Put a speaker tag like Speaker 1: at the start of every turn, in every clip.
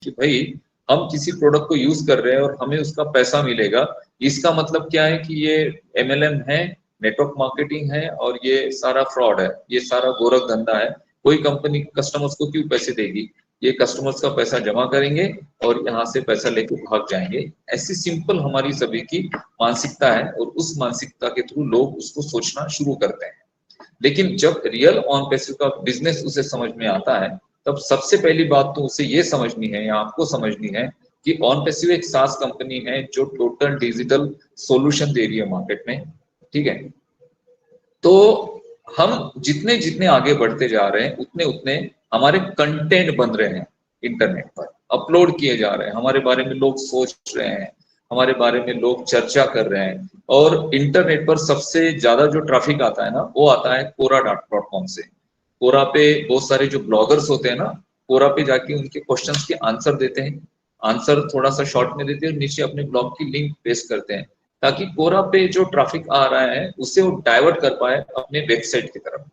Speaker 1: कि भाई हम किसी प्रोडक्ट को यूज कर रहे हैं और हमें उसका पैसा मिलेगा, इसका मतलब क्या है कि ये MLM है, नेटवर्क मार्केटिंग है और ये सारा फ्रॉड है, ये सारा गोरख धंधा है। कोई कंपनी कस्टमर्स को क्यों पैसे देगी? ये कस्टमर्स का पैसा जमा करेंगे और यहाँ से पैसा लेके भाग जाएंगे। ऐसी सिंपल हमारी सभी की मानसिकता है और उस मानसिकता के थ्रू लोग उसको सोचना शुरू करते हैं। लेकिन जब रियल ऑन पैसिव का बिजनेस उसे समझ में आता है, तब सबसे पहली बात तो उसे ये समझनी है या आपको समझनी है कि ऑन पैसिव एक सास कंपनी है जो टोटल डिजिटल सॉल्यूशन दे रही है मार्केट में। ठीक है, तो हम जितने जितने आगे बढ़ते जा रहे हैं उतने उतने हमारे कंटेंट बन रहे हैं, इंटरनेट पर अपलोड किए जा रहे हैं, हमारे बारे में लोग सोच रहे हैं, हमारे बारे में लोग चर्चा कर रहे हैं। और इंटरनेट पर सबसे ज्यादा जो ट्रैफिक आता है ना, वो आता है Quora.com से। कोरा पे बहुत सारे जो ब्लॉगर्स होते हैं ना, कोरा पे जाके उनके क्वेश्चंस के आंसर देते हैं, आंसर थोड़ा सा शॉर्ट में देते हैं और नीचे अपने ब्लॉग की लिंक पेस्ट करते हैं, ताकि कोरा पे जो ट्रैफिक आ रहा है उसे वो डाइवर्ट कर पाए अपने वेबसाइट की तरफ।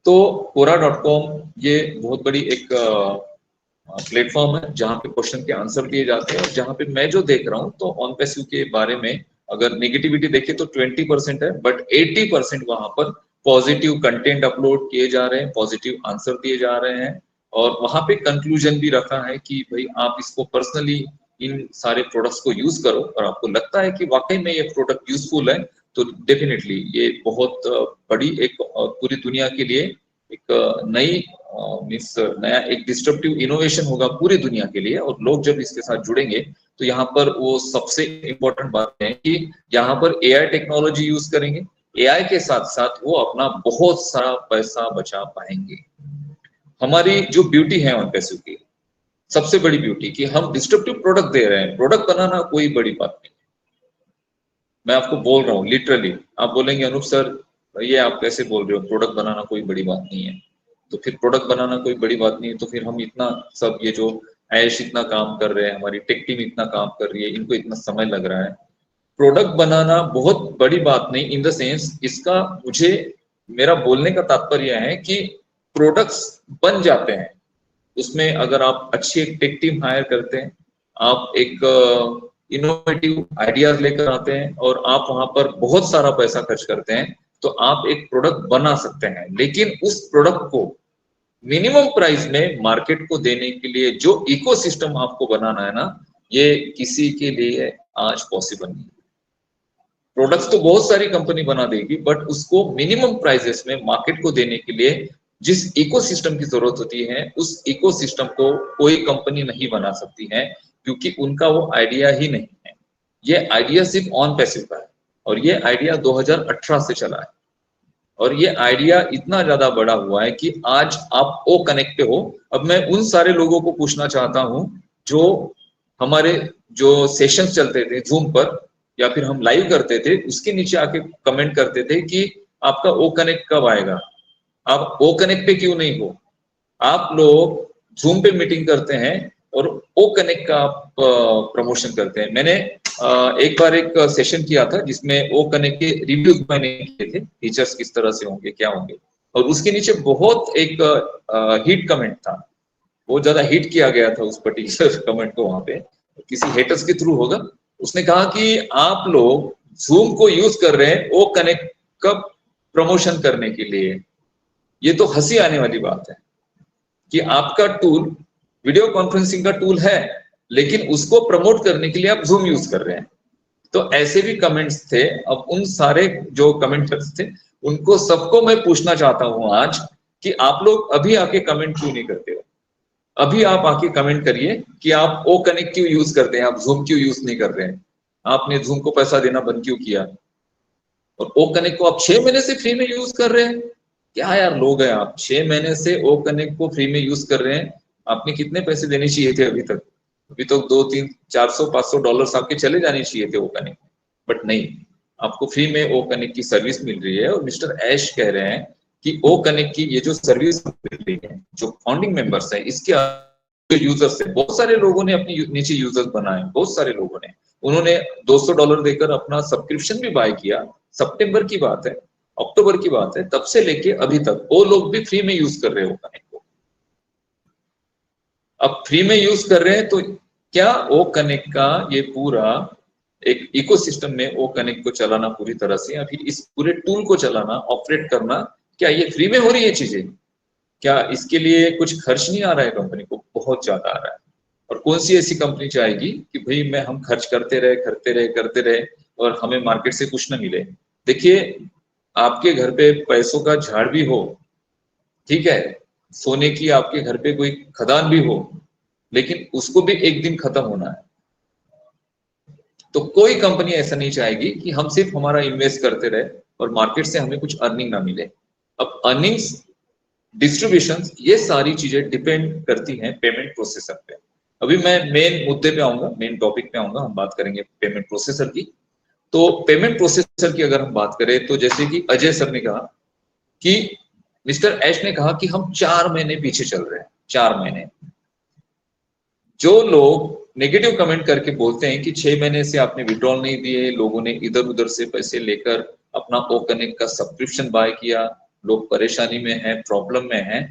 Speaker 1: तो Quora.com ये बहुत बड़ी एक प्लेटफॉर्म है जहाँ पे क्वेश्चन के आंसर दिए जाते हैं, और जहाँ पे मैं जो देख रहा हूँ तो ऑन पैसिव के बारे में अगर नेगेटिविटी देखें तो 20% है, बट 80% वहां पर पॉजिटिव कंटेंट अपलोड किए जा रहे हैं, पॉजिटिव आंसर दिए जा रहे हैं। और वहां पे कंक्लूजन भी रखा है कि भाई आप इसको पर्सनली इन सारे प्रोडक्ट्स को यूज करो और आपको लगता है कि वाकई में ये प्रोडक्ट यूजफुल है, तो डेफिनेटली ये बहुत बड़ी एक पूरी दुनिया के लिए एक नई मीन्स नया एक डिस्ट्रप्टिव इनोवेशन होगा पूरी दुनिया के लिए। और लोग जब इसके साथ जुड़ेंगे तो यहाँ पर वो सबसे इम्पोर्टेंट बात है कि यहाँ पर AI टेक्नोलॉजी यूज करेंगे, AI के साथ साथ वो अपना बहुत सारा पैसा बचा पाएंगे। हमारी जो ब्यूटी है ऑन पैसिव की, सबसे बड़ी ब्यूटी कि हम डिस्ट्रप्टिव प्रोडक्ट दे रहे हैं। प्रोडक्ट बनाना कोई बड़ी बात नहीं, मैं आपको बोल रहा हूँ लिटरली। आप बोलेंगे अनूप सर ये आप कैसे बोल रहे हो, प्रोडक्ट बनाना कोई बड़ी बात नहीं है। तो फिर प्रोडक्ट बनाना कोई बड़ी बात नहीं है तो फिर हम इतना सब ये जो ऐश इतना काम कर रहे हैं, हमारी टेक टीम इतना काम कर रही है, इनको इतना समय लग रहा है। प्रोडक्ट बनाना बहुत बड़ी बात नहीं इन द सेंस, इसका मुझे मेरा बोलने का तात्पर्य है कि प्रोडक्ट्स बन जाते हैं उसमें अगर आप अच्छी एक टेक टीम हायर करते हैं, आप एक इनोवेटिव आइडियाज लेकर आते हैं और आप वहां पर बहुत सारा पैसा खर्च करते हैं, तो आप एक प्रोडक्ट बना सकते हैं। लेकिन उस प्रोडक्ट को मिनिमम प्राइस में मार्केट को देने के लिए जो इकोसिस्टम आपको बनाना है ना, ये किसी के लिए आज पॉसिबल नहीं। प्रोडक्ट्स तो बहुत सारी कंपनी बना देगी, बट उसको मिनिमम प्राइसेस में मार्केट को देने के लिए जिस इकोसिस्टम की जरूरत होती है, उस इकोसिस्टम को कोई कंपनी नहीं बना सकती है, क्योंकि उनका वो आइडिया ही नहीं है। ये आइडिया सिर्फ ऑन पैसिव का है और ये आइडिया 2018 से चला है। और ये आइडिया इतना ज्यादा बड़ा हुआ है कि आज आप ओ कनेक्ट पे हो। अब मैं उन सारे लोगों को पूछना चाहता हूं जो हमारे जो सेशंस चलते थे जूम पर या फिर हम लाइव करते थे, उसके नीचे आके कमेंट करते थे कि आपका ओ कनेक्ट कब आएगा, आप ओ कनेक्ट पे क्यों नहीं हो। आप लोग जूम पे मीटिंग करते हैं और ओ कनेक्ट का आप प्रमोशन करते हैं। मैंने एक बार एक सेशन किया था जिसमें ओ कनेक्ट के रिव्यूज मैंने किए थे, फीचर्स किस तरह से होंगे क्या होंगे, और उसके नीचे बहुत एक हिट कमेंट था, बहुत ज्यादा हिट किया गया था उस पर्टिकुलर कमेंट को। वहां पे किसी हेटर्स के थ्रू होगा, उसने कहा कि आप लोग जूम को यूज कर रहे हैं ओ कनेक्ट का प्रमोशन करने के लिए। ये तो हंसी आने वाली बात है कि आपका टूल वीडियो कॉन्फ्रेंसिंग का टूल है, लेकिन उसको प्रमोट करने के लिए आप जूम यूज कर रहे हैं। तो ऐसे भी कमेंट्स थे। अब उन सारे जो कमेंटर्स थे उनको सबको मैं पूछना चाहता हूं आज कि आप लोग अभी आके कमेंट क्यों नहीं करते हो। अभी आप आके कमेंट करिए कि आप ओ कनेक्ट क्यों यूज करते हैं, आप जूम क्यों यूज नहीं कर रहे हैं, आपने जूम को पैसा देना बंद क्यों किया, और ओ कनेक्ट को आप 6 महीने से फ्री में यूज कर रहे हैं। क्या यार लोग हैं आप, 6 महीने से ओ कनेक्ट को फ्री में यूज कर रहे हैं। आपने कितने पैसे देने चाहिए थे अभी तक? अभी तो 2 3 400 500 डॉलर्स आपके चले जाने चाहिए थे ओ कनेक्ट, बट नहीं, आपको फ्री में ओ कनेक्ट की सर्विस मिल रही है। और मिस्टर ऐश कह रहे हैं कि ओ कनेक्ट की ये जो सर्विस मिल रही है, जो फाउंडिंग मेंबर्स है, इसके जो यूजर्स है, बहुत सारे लोगों ने अपनी नीचे यूजर्स बनाए, बहुत सारे लोगों ने, उन्होंने $200 देकर अपना सब्सक्रिप्शन भी बाय किया। सितंबर की बात है, अक्टूबर की बात है, तब से लेके अभी तक वो लोग भी फ्री में यूज कर रहे हो कनेक्ट को। अब फ्री में यूज कर रहे हैं तो क्या ओ कनेक्ट का ये पूरा एक इकोसिस्टम में ओ कनेक्ट को चलाना पूरी तरह से, या फिर इस पूरे टूल को चलाना, ऑपरेट करना, क्या ये फ्री में हो रही है चीजें? क्या इसके लिए कुछ खर्च नहीं आ रहा है कंपनी को? बहुत ज्यादा आ रहा है। और कौन सी ऐसी कंपनी चाहेगी कि भाई मैं हम खर्च करते रहे और हमें मार्केट से कुछ ना मिले? देखिए, आपके घर पे पैसों का झाड़ भी हो, ठीक है, सोने की आपके घर पे कोई खदान भी हो, लेकिन उसको भी एक दिन खत्म होना है। तो कोई कंपनी ऐसा नहीं चाहेगी कि हम सिर्फ हमारा इन्वेस्ट करते रहे और मार्केट से हमें कुछ अर्निंग ना मिले। अब अर्निंग्स, डिस्ट्रीब्यूशन, ये सारी चीजें डिपेंड करती हैं पेमेंट प्रोसेसर पे। अभी मैं मेन मुद्दे पे आऊंगा, मेन टॉपिक पे आऊंगा, हम बात करेंगे पेमेंट प्रोसेसर की। तो पेमेंट प्रोसेसर की अगर हम बात करें तो जैसे कि अजय सर ने कहा कि मिस्टर एश ने कहा कि हम 4 महीने पीछे चल रहे हैं। 4 महीने, जो लोग नेगेटिव कमेंट करके बोलते हैं कि 6 महीने से आपने विड्रॉल नहीं दिए, लोगों ने इधर उधर से पैसे लेकर अपना ओ कनेक्ट का सब्सक्रिप्शन बाय किया, लोग परेशानी में हैं, प्रॉब्लम में हैं।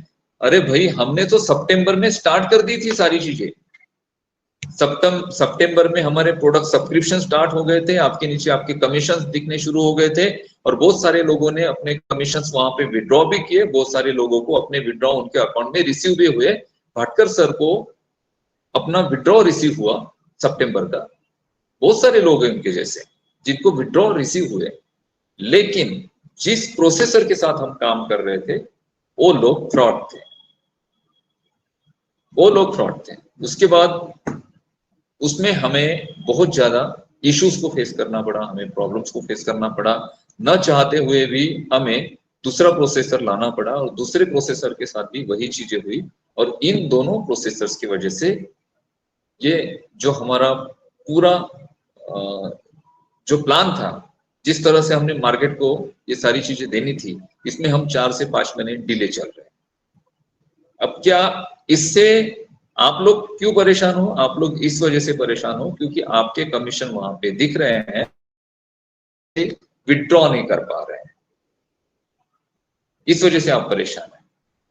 Speaker 1: अरे भाई, हमने तो सितंबर में स्टार्ट कर दी थी सारी चीजें। सितंबर में हमारे प्रोडक्ट सब्सक्रिप्शन स्टार्ट हो गए थे, आपके नीचे आपके कमीशन दिखने शुरू हो गए थे, और बहुत सारे लोगों ने अपने कमीशन वहां पे विड्रॉ भी किए, बहुत सारे लोगों को अपने विड्रॉ उनके अकाउंट में रिसीव भी हुए। भाटकर सर को अपना विड्रॉ रिसीव हुआ सितंबर का, बहुत सारे लोग हैं उनके जैसे जिनको विड्रॉ रिसीव हुए, लेकिन जिस प्रोसेसर के साथ हम काम कर रहे थे वो लोग फ्रॉड थे, वो लोग फ्रॉड थे। उसके बाद उसमें हमें बहुत ज्यादा इश्यूज को फेस करना पड़ा, हमें प्रॉब्लम्स को फेस करना पड़ा, न चाहते हुए भी हमें दूसरा प्रोसेसर लाना पड़ा, और दूसरे प्रोसेसर के साथ भी वही चीजें हुई। और इन दोनों प्रोसेसर्स की वजह से ये जो हमारा पूरा जो प्लान था, जिस तरह से हमने मार्केट को ये सारी चीजें देनी थी, इसमें हम 4 से 5 महीने डिले चल रहे हैं। अब क्या इससे आप लोग क्यों परेशान हो? आप लोग इस वजह से परेशान हो क्योंकि आपके कमीशन वहां पे दिख रहे हैं, विड्रॉ नहीं कर पा रहे हैं, इस वजह से आप परेशान हैं।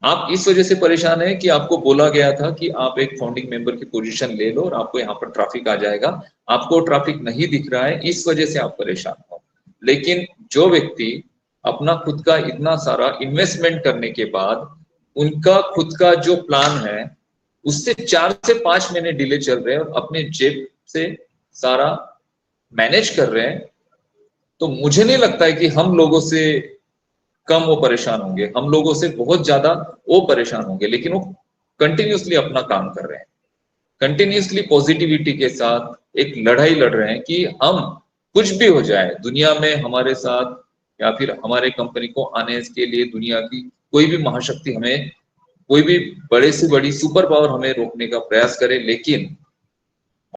Speaker 1: आप इस वजह से परेशान है कि आपको बोला गया था कि आप एक फाउंडिंग मेंबर की पोजीशन ले लो और आपको यहाँ पर ट्रैफिक आ जाएगा, आपको ट्रैफिक नहीं दिख रहा है, इस वजह से आप परेशान हो। लेकिन जो व्यक्ति अपना खुद का इतना सारा इन्वेस्टमेंट करने के बाद उनका खुद का जो प्लान है उससे 4 से 5 महीने डिले चल रहे हैं और अपने जेब से सारा मैनेज कर रहे हैं, तो मुझे नहीं लगता है कि हम लोगों से कम वो परेशान होंगे, हम लोगों से बहुत ज्यादा वो परेशान होंगे। लेकिन वो कंटिन्यूसली अपना काम कर रहे हैं, कंटिन्यूसली पॉजिटिविटी के साथ एक लड़ाई लड़ रहे हैं कि हम कुछ भी हो जाए दुनिया में हमारे साथ, या फिर हमारे कंपनी को आने के लिए दुनिया की कोई भी महाशक्ति हमें, कोई भी बड़े से बड़ी सुपर पावर हमें रोकने का प्रयास करे, लेकिन